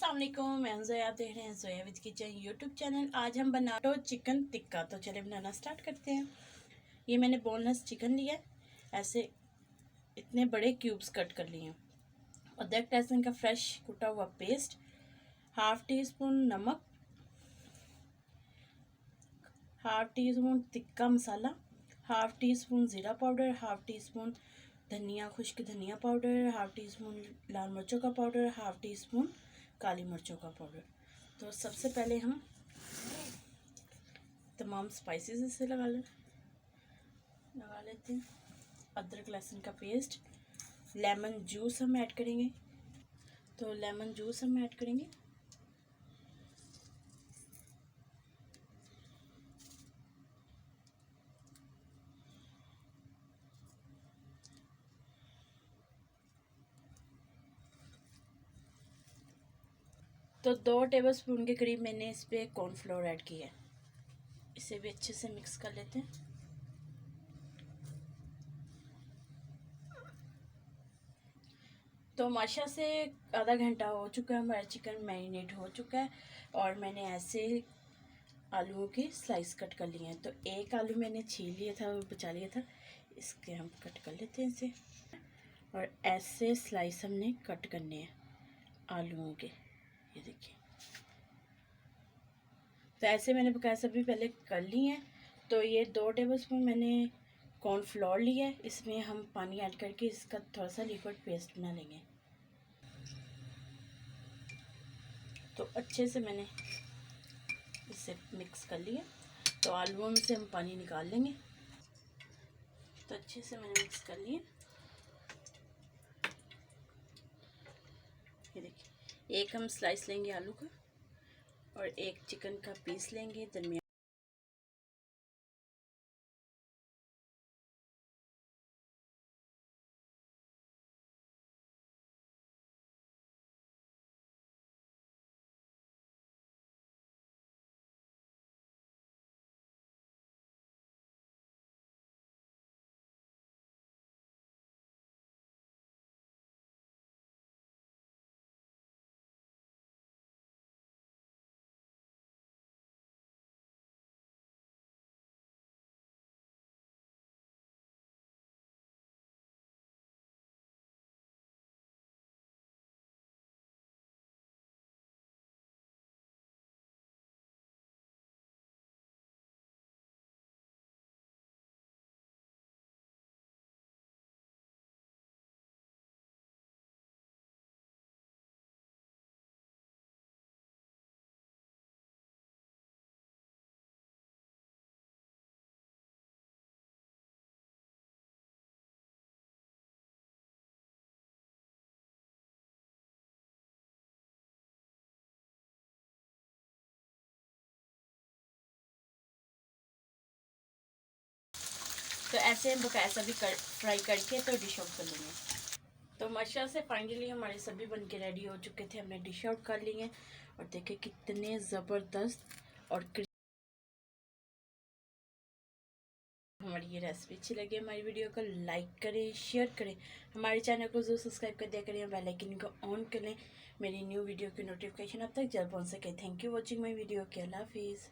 अस्सलामुअलैकुम, मैं हूं ज़ोया। आप देख रहे हैं Zoya with kitchen YouTube channel. आज हम बना तो चिकन टिक्का। तो चले बनाना स्टार्ट करते हैं। ये मैंने बोनलेस चिकन लिया है, ऐसे इतने बड़े क्यूब्स कट कर लिए हैं। अदरक लहसुन का फ्रेश कुटा हुआ पेस्ट, हाफ टी स्पून नमक, half tea spoon tikka masala, half tea spoon ज़ीरा पाउडर, हाफ टी स्पून धनिया खुश्क धनिया पाउडर, हाफ टी स्पून लाल मिर्चों का पाउडर, हाफ टी स्पून काली मिर्चों का पाउडर। तो सबसे पहले हम तमाम स्पाइसेस इसे लगा लेते हैं। अदरक लहसुन का पेस्ट, लेमन जूस हम ऐड करेंगे। तो लेमन जूस हम ऐड करेंगे। तो 2 टेबलस्पून के करीब मैंने इस पर कॉर्नफ्लोर ऐड किया है। इसे भी अच्छे से मिक्स कर लेते हैं। तो माशा से आधा घंटा हो चुका है, हमारा चिकन मैरिनेट हो चुका है और मैंने ऐसे आलूओं के स्लाइस कट कर लिए हैं। तो एक आलू मैंने छील लिया था और बचा लिया था, इसके हम कट कर लेते हैं इसे। और ऐसे स्लाइस हमने कट करने हैं आलूओं के, ये देखिए। तो ऐसे मैंने बकाया सभी पहले कर ली हैं। तो ये 2 टेबलस्पून मैंने कॉर्नफ्लोर लिया है, इसमें हम पानी ऐड करके इसका थोड़ा सा लिक्विड पेस्ट बना लेंगे। तो अच्छे से मैंने इसे मिक्स कर लिया। तो आलूओं में से हम पानी निकाल लेंगे। तो अच्छे से मैंने मिक्स कर लिया। ये देखिए, एक हम स्लाइस लेंगे आलू का और एक चिकन का पीस लेंगे दरमियान। तो ऐसे हम बकाया सभी फ्राई करके तो डिश आउट कर लेंगे। तो माशा से फाइनली हमारे सभी बन के रेडी हो चुके थे, हमने डिश आउट कर लिए। और देखिए कितने ज़बरदस्त और हमारी ये रेसिपी अच्छी लगी हमारी वीडियो को लाइक करें, शेयर करें, हमारे चैनल को जरूर सब्सक्राइब कर दिया करें, बेल आइकन को ऑन कर लें, मेरी न्यू वीडियो की नोटिफिकेशन अब तक जल्द पहुंच सके। Thank you watching my video के। अल्लाह हाफिज़।